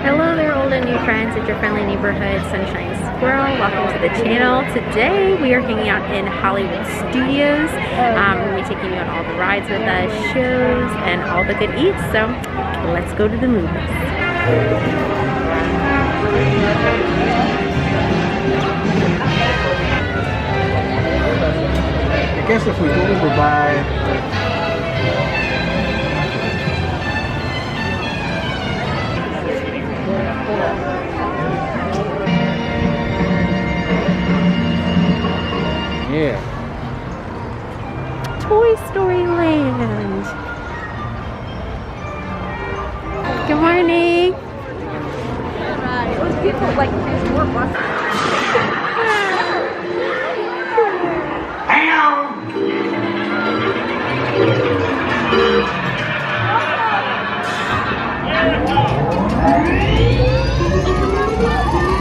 Hello there, old and new friends. It's your friendly neighborhood Sunshine Squirrel. Welcome to the channel. Today we are hanging out in Hollywood Studios. We're going to be taking you on all the rides with us, shows, and all the good eats. So let's go to the movies. I guess if we go over by Toy Story Land. Good morning. Those people like these more buses.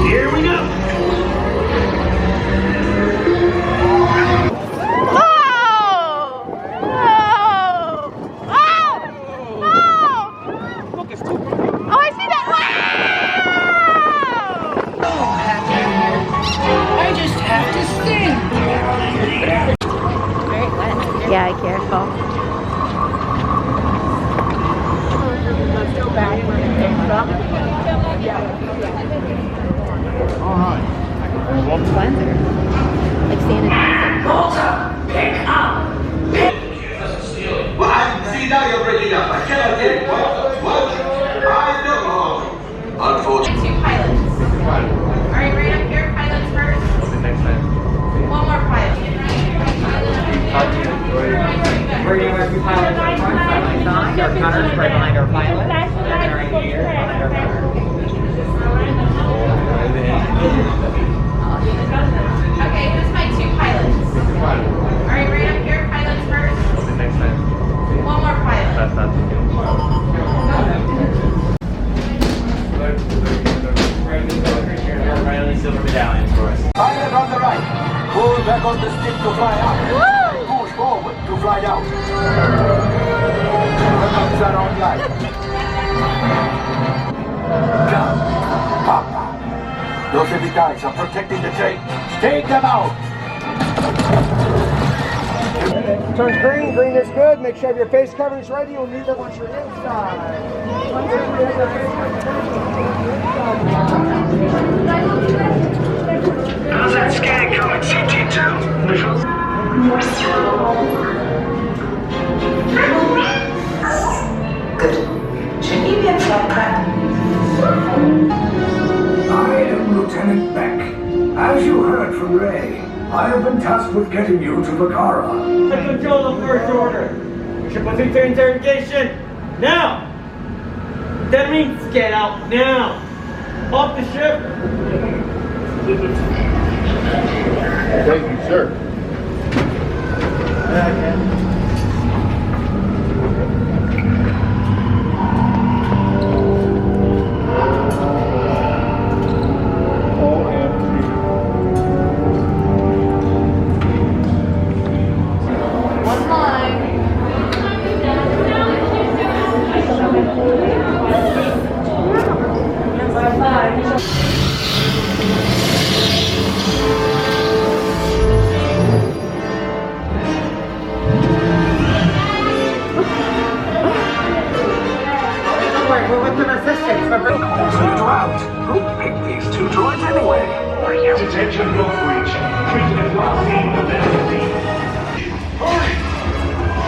Here we go. Yeah, careful. Alright. Cleanser. Like sanitizer. Pick up. Well, see, now you're breaking up. I cannot get it. What? I know. Unfortunately. Two pilots. Alright, right up here, pilots first. One more pilot. We're going to have two pilots up front, side by side. Our cutters right behind our pilot. And then right here, behind our cutter. Okay, who's my two pilots? Alright, right up here, pilots first. One more pilot. Right on the silver medallion for us. Pilot on the right. Pull back on the stick to fly out. Push forward to fly out. Weapons are online. Jump. Papa. Those heavy guys are protecting the train. Take them out. Turns green, green is good. Make sure you have your face coverings ready. You'll need them once you're inside. How's that scan coming, CT2? Good. Genie, get that prep. I am Lieutenant Beck. As you heard from Ray, I have been tasked with getting you to Bagara. Control the first order. We should proceed to interrogation now. That means get out now. Off the ship. Thank you, sir. We're with the resistance. Who picked these two droids anyway? Detention block breach. Treated as last seen the penalty. Hurry!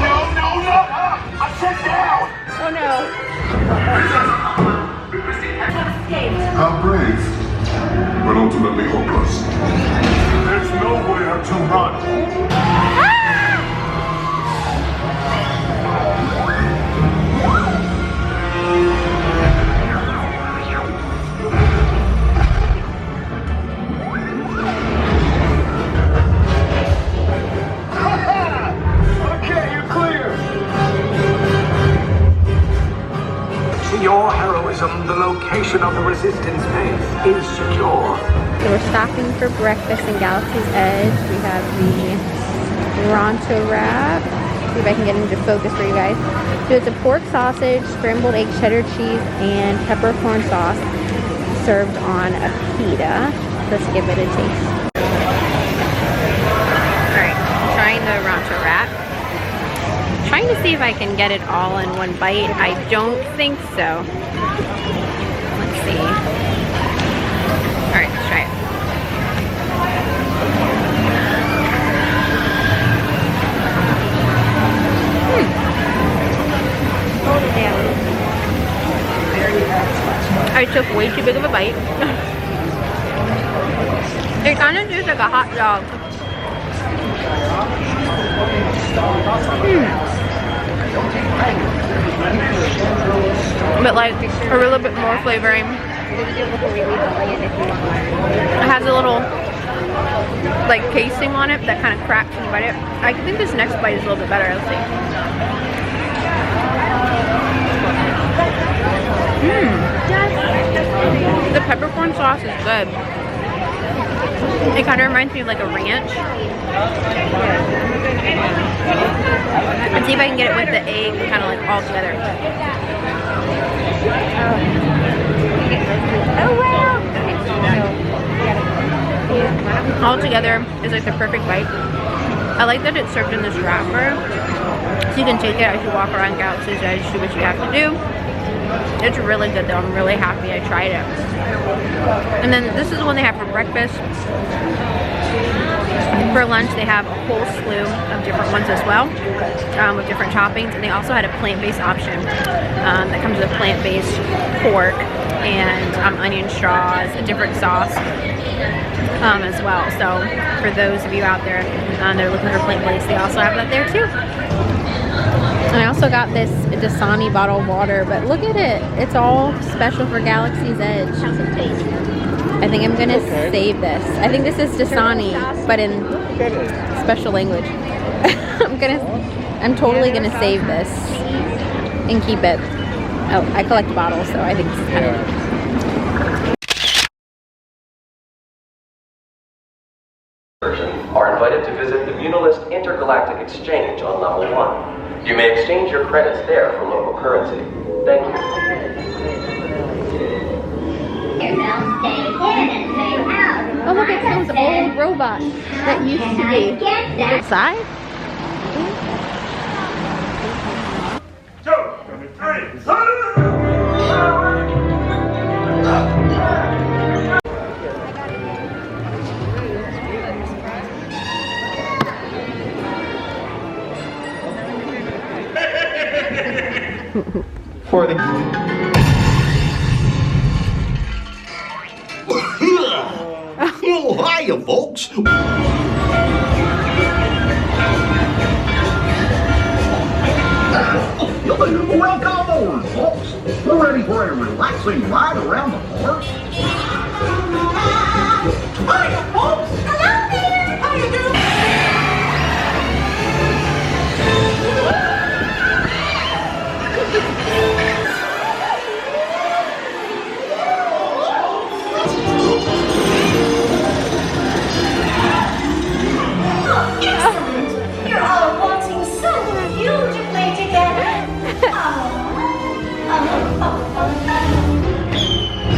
No, not her! I said down! Oh no. How brave, but ultimately hopeless. There's nowhere to run. Your heroism, the location of the resistance base is secure. So we're stopping for breakfast in Galaxy's Edge. We have the Rancho Wrap. See if I can get into focus for you guys. So it's a pork sausage, scrambled egg cheddar cheese, and peppercorn sauce. served on a pita. Let's give it a taste. Alright, trying the Rancho Wrap. Trying to see if I can get it all in one bite. I don't think so. Let's see. Alright, let's try it. I took way too big of a bite. It kind of tastes like a hot dog. But like a little bit more flavoring. It has a little like casing on it that kind of cracks when you bite it. I think this next bite is a little bit better. Let's see. The peppercorn sauce is good. It kind of reminds me of like a ranch. Let's see if I can get it with the egg kind of like all together. Oh wow! All together is like the perfect bite. I like that it's served in this wrapper, so you can take it as you walk around Galaxy's Edge, do what you have to do. It's really good though. I'm really happy I tried it. And then this is the one they have for breakfast. For lunch they have a whole slew of different ones as well, with different toppings. And they also had a plant-based option that comes with plant-based pork and onion straws, a different sauce as well. So for those of you out there that are looking for plant-based, they also have that there too. And I also got this Dasani bottled water, but look at it. It's all special for Galaxy's Edge. I think I'm gonna save this. I think this is Dasani, but in special language. I'm totally gonna save this and keep it. Oh, I collect bottles, so I think this is kind of neat. Are invited to visit the Munilist Intergalactic Exchange on level 1. You may exchange your credits there for local currency. Thank you. Oh look, it's those old robots that used to be outside. 2, 3, For the Oh, hiya, folks. Welcome aboard, folks. We're ready for a relaxing ride around the park. Hiya, folks. Hello there. How you doing? You're all waltzing so beautifully together.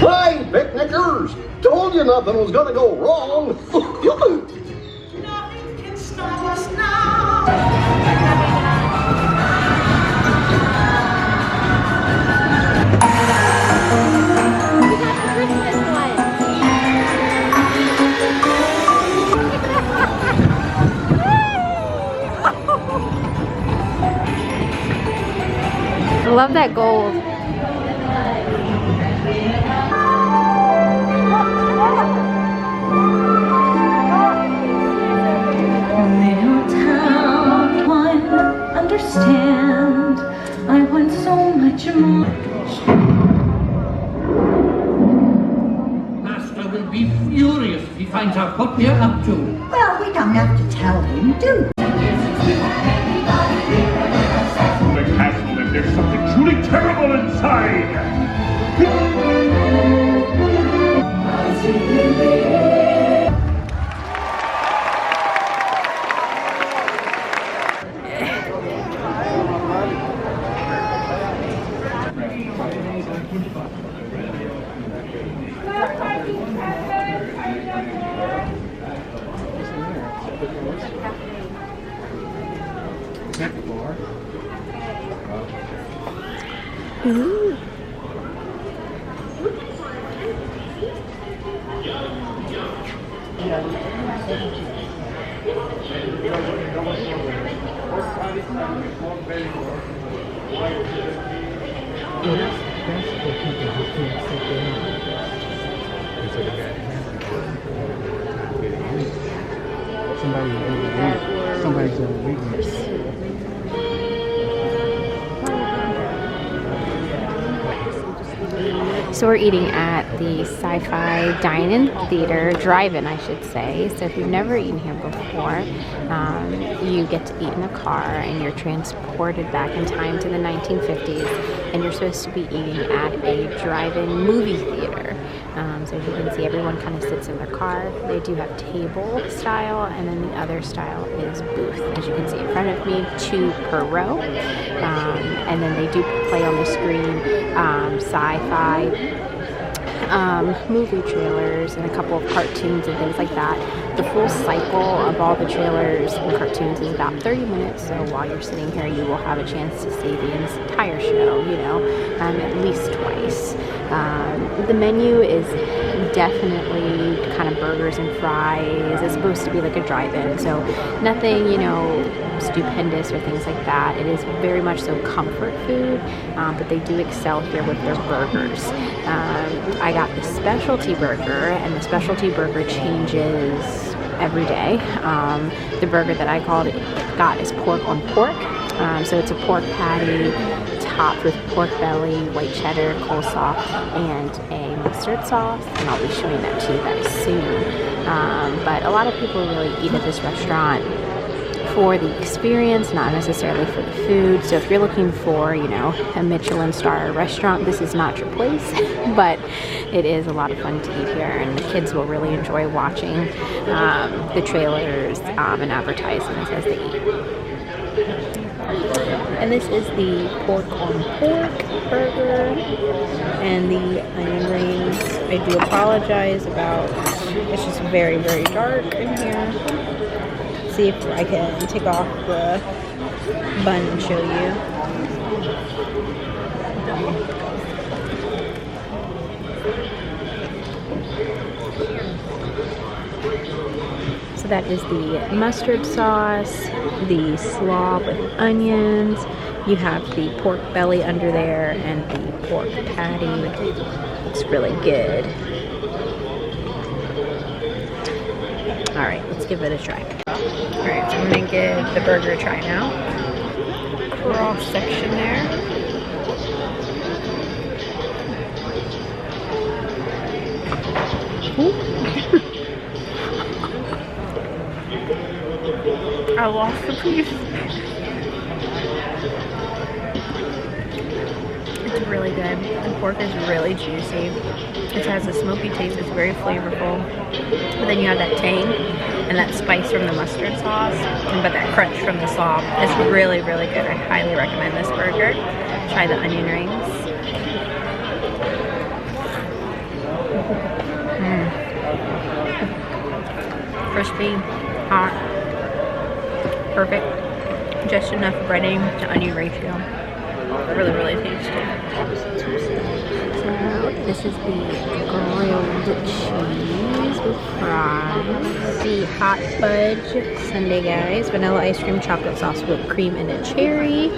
Hey, picnickers! Told you nothing was gonna go wrong. Nothing can stop us now. I love that gold. Little town, one understand. I want so much more. Master will be furious if he finds out what we're up to. Well, we don't have to tell him, do we? the castle and there's something truly terrible inside! Ooh. Somebody's gonna read this. So we're eating at the Sci-Fi Dine-In Theatre, drive-in I should say. So if you've never eaten here before, you get to eat in a car and you're transported back in time to the 1950s, and you're supposed to be eating at a drive-in movie theater. So as you can see, everyone kind of sits in their car. They do have table style, and then the other style is booth. As you can see in front of me, 2 per row. And then they do play on the screen sci-fi movie trailers and a couple of cartoons and things like that. The full cycle of all the trailers and cartoons is about 30 minutes, so while you're sitting here you will have a chance to see the entire show, you know, at least twice. The menu is definitely kind of burgers and fries. It's supposed to be like a drive-in, so nothing, you know, stupendous or things like that. It is very much so comfort food, but they do excel here with their burgers. I got the specialty burger, and the specialty burger changes every day. The burger that I got is pork on pork. So it's a pork patty topped with pork belly, white cheddar, coleslaw, and a mustard sauce. And I'll be showing that to you guys soon. But a lot of people really eat at this restaurant for the experience, not necessarily for the food. So if you're looking for, you know, a Michelin star restaurant, this is not your place, but it is a lot of fun to eat here, and the kids will really enjoy watching the trailers and advertisements as they eat. And this is the pork on pork burger and the onion rings. I do apologize about, it's just very, very dark in here. See if I can take off the bun and show you. So that is the mustard sauce, the slaw with onions. You have the pork belly under there and the pork patty. It's really good. All right, let's give it a try. All right, so I'm gonna give the burger a try now. Cross section there. I lost the piece. It's really good. The pork is really juicy. It has a smoky taste. It's very flavorful. But then you have that tang and that spice from the mustard sauce, but that crunch from the slaw. It's really, really good. I highly recommend this burger. Try the onion rings. Crispy, hot, perfect. Just enough breading to onion ratio. Really, really tasty. So this is the grilled cheese with fries. The hot fudge sundae, guys. Vanilla ice cream, chocolate sauce, whipped cream, and a cherry.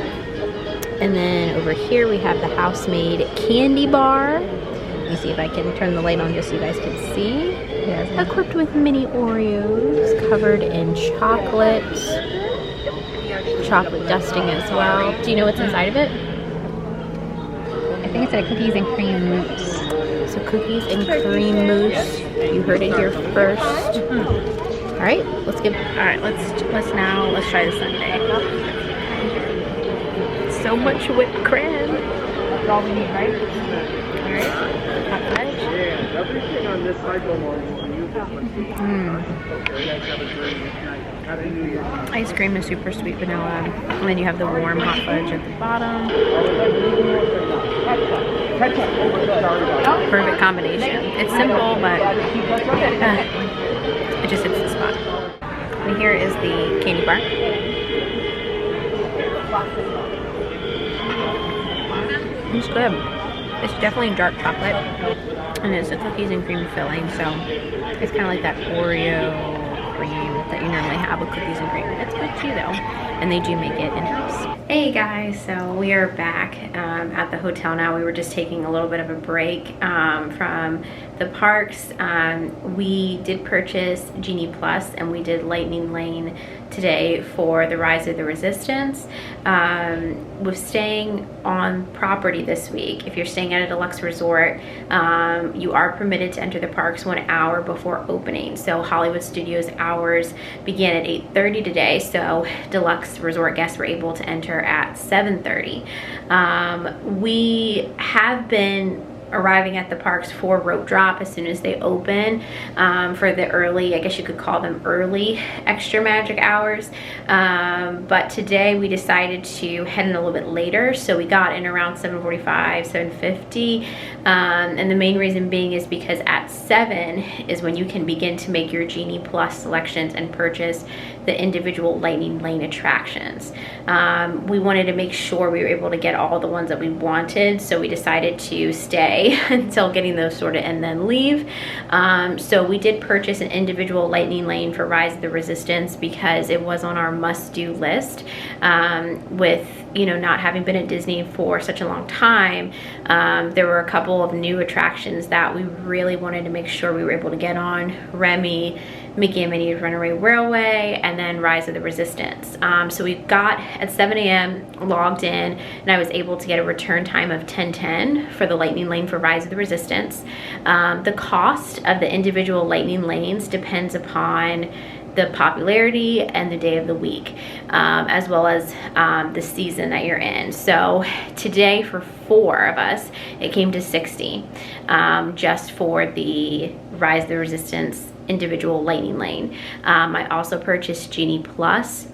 And then over here we have the house-made candy bar. Let me see if I can turn the light on just so you guys can see. Yes, equipped with mini Oreos, covered in chocolate dusting as well. Do you know what's inside of it? I think it's a cookies and cream mousse. So cookies and cream mousse. You heard it here first. All right, let's try the sundae. So much whipped cream. That's all we need, right? All right, hot fudge. Yeah, everything on this cycle will use this one. Ice cream is super sweet vanilla, and then you have the warm hot fudge at the bottom. Perfect combination. It's simple, but it just hits the spot. And here is the candy bar. It's good. It's definitely dark chocolate, and it's a cookies and cream filling, so it's kind of like that Oreo cream that you normally have with cookies and cream. It's good too though, and they do make it in-house. Hey guys, so we are back at the hotel now. We were just taking a little bit of a break from the parks. We did purchase Genie Plus, and we did Lightning Lane today for the Rise of the Resistance. With staying on property this week, if you're staying at a deluxe resort, you are permitted to enter the parks 1 hour before opening. So Hollywood Studios hours began at 8:30 today, so deluxe resort guests were able to enter at 7:30. We have been arriving at the parks for rope drop as soon as they open, for the early, I guess you could call them early extra magic hours, but today we decided to head in a little bit later, so we got in around 7:45, 7:50, and the main reason being is because at 7 is when you can begin to make your Genie Plus selections and purchase the individual Lightning Lane attractions. We wanted to make sure we were able to get all the ones that we wanted, so we decided to stay until getting those sorted and then leave. So we did purchase an individual Lightning Lane for Rise of the Resistance because it was on our must-do list. With, you know, not having been at Disney for such a long time, there were a couple of new attractions that we really wanted to make sure we were able to get on. Remy, Mickey and Minnie's Runaway Railway, and then Rise of the Resistance. So we got at 7 a.m. logged in, and I was able to get a return time of 10:10 for the Lightning Lane for Rise of the Resistance. The cost of the individual Lightning Lanes depends upon the popularity and the day of the week, as well as the season that you're in. So today for 4 of us, it came to $60, just for the Rise of the Resistance individual Lightning Lane. I also purchased Genie Plus.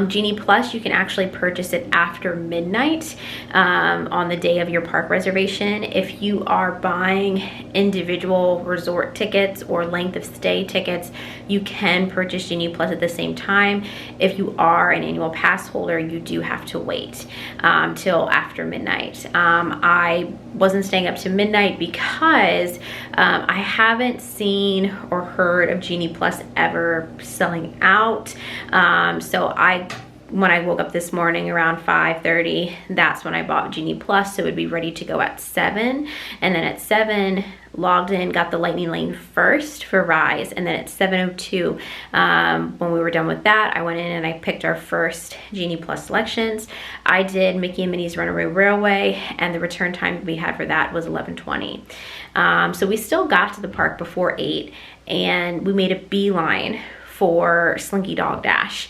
Genie Plus, you can actually purchase it after midnight on the day of your park reservation. If you are buying individual resort tickets or length of stay tickets, you can purchase Genie Plus at the same time. If you are an annual pass holder, you do have to wait till after midnight. I wasn't staying up to midnight because I haven't seen or heard of Genie Plus ever selling out. So when I woke up this morning around 5:30, that's when I bought Genie Plus, so it would be ready to go at 7. And then at 7, logged in, got the Lightning Lane first for Rise, and then at 7:02, when we were done with that, I went in and I picked our first Genie Plus selections. I did Mickey and Minnie's Runaway Railway, and the return time we had for that was 11:20. So we still got to the park before 8, and we made a beeline for Slinky Dog Dash,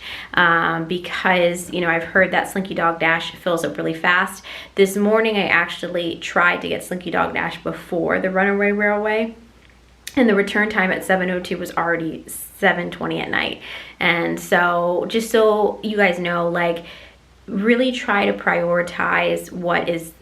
because, you know, I've heard that Slinky Dog Dash fills up really fast. This morning I actually tried to get Slinky Dog Dash before the Runaway Railway, and the return time at 7:02 was already 7:20 at night. And so just so you guys know, like, really try to prioritize what is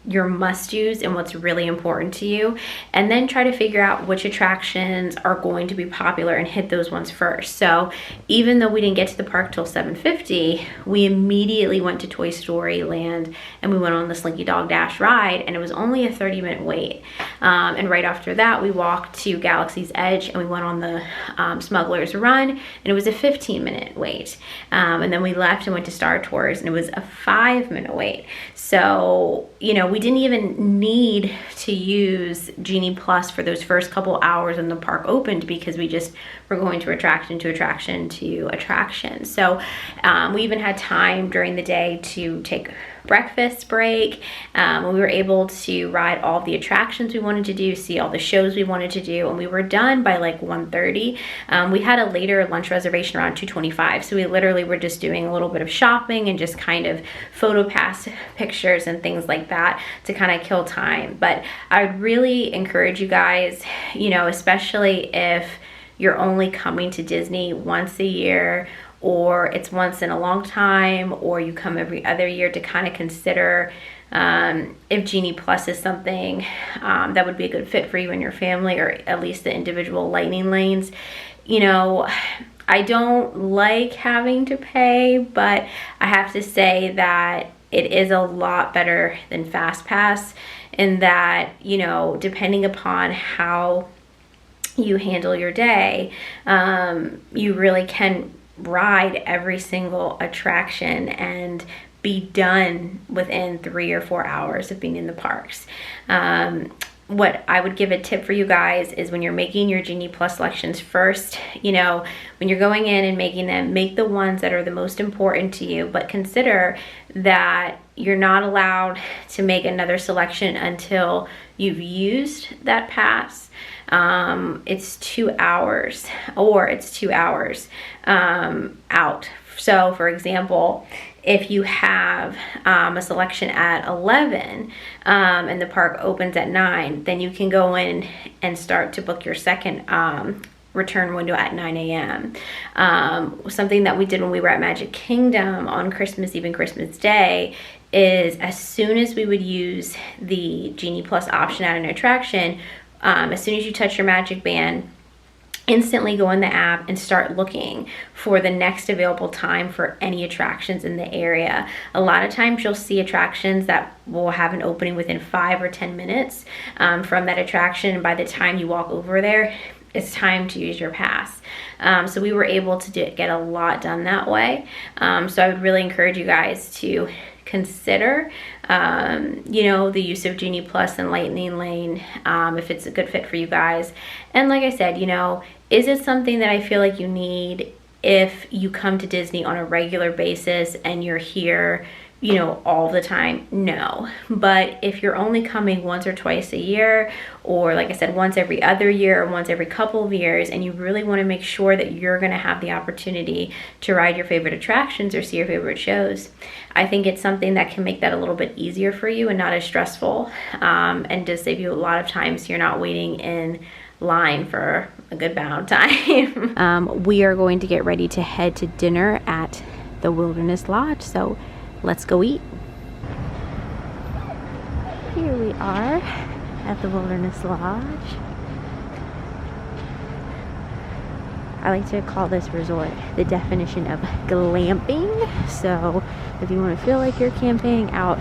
your must-dos and what's really important to you, and then try to figure out which attractions are going to be popular and hit those ones first. So even though we didn't get to the park till 7:50, we immediately went to Toy Story Land and we went on the Slinky Dog Dash ride, and it was only a 30-minute wait. And right after that, we walked to Galaxy's Edge and we went on the Smuggler's Run, and it was a 15-minute wait. And then we left and went to Star Tours, and it was a 5-minute wait. So, you know, we didn't even need to use Genie Plus for those first couple hours when the park opened, because we just were going to attraction to attraction to attraction. So we even had time during the day to take breakfast break. We were able to ride all the attractions we wanted to do, see all the shows we wanted to do, and we were done by like 1:30. We had a later lunch reservation around 2:25, so we literally were just doing a little bit of shopping and just kind of photo pass pictures and things like that to kind of kill time. But I would really encourage you guys, you know, especially if you're only coming to Disney once a year, or it's once in a long time, or you come every other year, to kind of consider if Genie Plus is something that would be a good fit for you and your family, or at least the individual Lightning Lanes. You know, I don't like having to pay, but I have to say that it is a lot better than Fast Pass in that, you know, depending upon how you handle your day, you really can ride every single attraction and be done within 3 or 4 hours of being in the parks. What I would give a tip for you guys is when you're making your Genie Plus selections first, you know, when you're going in and making them, make the ones that are the most important to you, but consider that you're not allowed to make another selection until you've used that pass. It's 2 hours, or it's 2 hours out. So for example, if you have a selection at 11 and the park opens at 9, then you can go in and start to book your second return window at 9 a.m. Something that we did when we were at Magic Kingdom on Christmas Eve and Christmas Day is as soon as we would use the Genie Plus option at an attraction, as soon as you touch your Magic Band, instantly go in the app and start looking for the next available time for any attractions in the area. A lot of times you'll see attractions that will have an opening within 5 or 10 minutes from that attraction, and by the time you walk over there, it's time to use your pass. So we were able to get a lot done that way. So I would really encourage you guys to consider you know, the use of Genie Plus and Lightning Lane if it's a good fit for you guys. And like I said, you know, is it something that I feel like you need if you come to Disney on a regular basis and you're here, you know, all the time? No. But if you're only coming once or twice a year, or like I said, once every other year, or once every couple of years, and you really want to make sure that you're going to have the opportunity to ride your favorite attractions or see your favorite shows, I think it's something that can make that a little bit easier for you and not as stressful, and just save you a lot of time so you're not waiting in line for a good amount of time. We are going to get ready to head to dinner at the Wilderness Lodge, so let's go eat. Here we are at the Wilderness Lodge. I like to call this resort the definition of glamping. So if you want to feel like you're camping out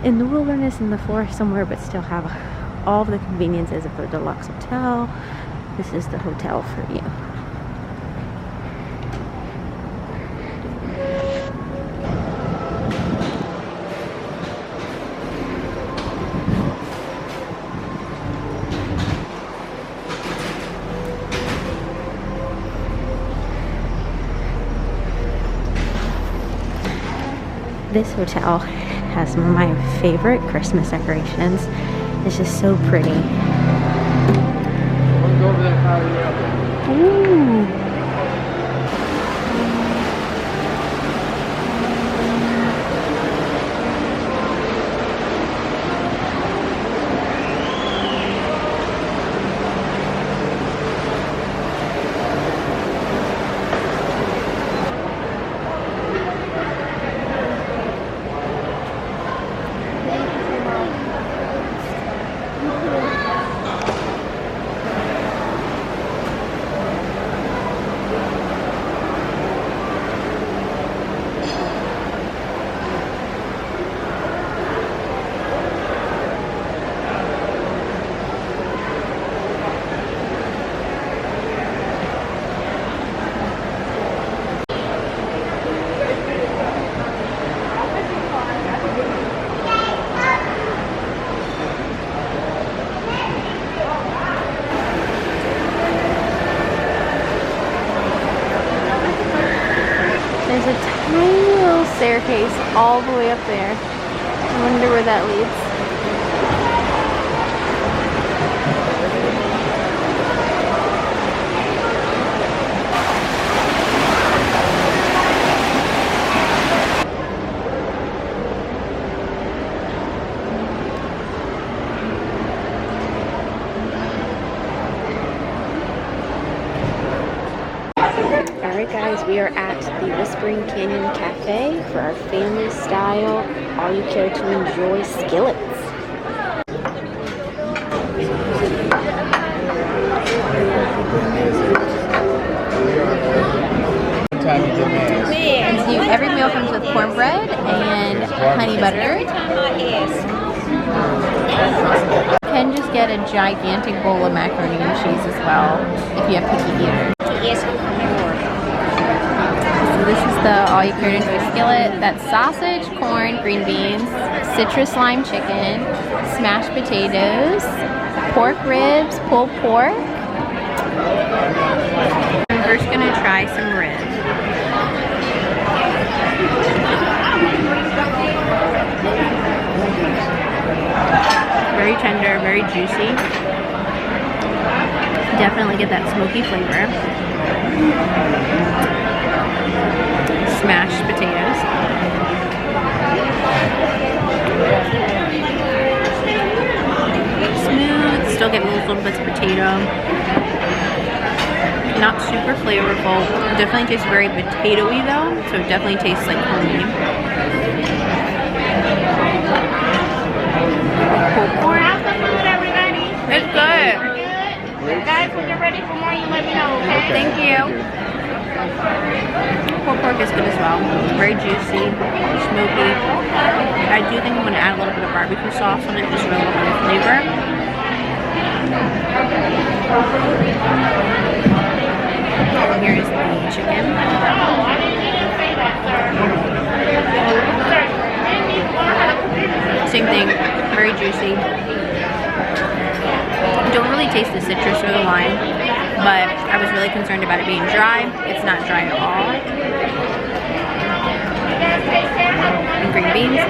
in the wilderness, in the forest somewhere, but still have all the conveniences of a deluxe hotel, this is the hotel for you. This hotel has some of my favorite Christmas decorations. It's just so pretty. Ooh. There's a tiny little staircase all the way up there. I wonder where that leads. Alright guys, we are at the Whispering Canyon Cafe for our family style all you care to enjoy skillets. Every meal comes with cornbread and gigantic bowl of macaroni and cheese as well, if you have picky eaters. So this is the all you can enjoy skillet. That's sausage, corn, green beans, citrus lime chicken, smashed potatoes, pork ribs, pulled pork. I'm first gonna try some ribs. Very tender, very juicy. Definitely get that smoky flavor. Smashed potatoes. Smooth, still getting those little bits of potato. Not super flavorful. Definitely tastes very potatoey though, so it definitely tastes like homemade. How's the food, everybody? It's good. Good. Guys, when you're ready for more, you let me know, okay? Thank you. Pulled pork is good as well. Very juicy, smoky. I do think I'm going to add a little bit of barbecue sauce on it, just for a little bit of flavor. Here's the chicken. Same thing, very juicy. Don't really taste the citrus or the lime, but I was really concerned about it being dry. It's not dry at all. And green beans.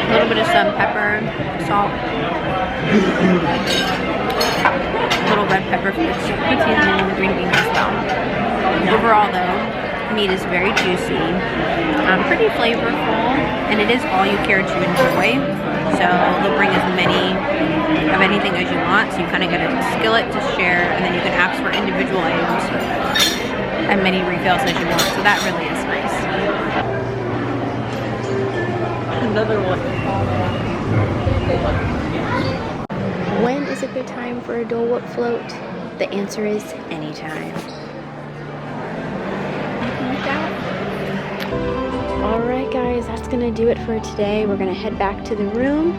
A little bit of some pepper, salt. A little red pepper for the seasoning and the green beans as well. Overall though, meat is very juicy, pretty flavorful, and it is all you care to enjoy. So they'll bring as many of anything as you want, so you kind of get a skillet to share, and then you can ask for individual items and many refills as you want, so that really is nice. Another one. When is a good time for a Dole Whip float? The answer is anytime. Alright guys, that's gonna do it for today. We're gonna head back to the room,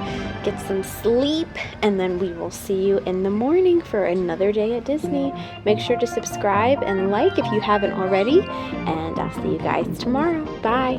get some sleep, and then we will see you in the morning for another day at Disney. Make sure to subscribe and like if you haven't already, and I'll see you guys tomorrow. Bye!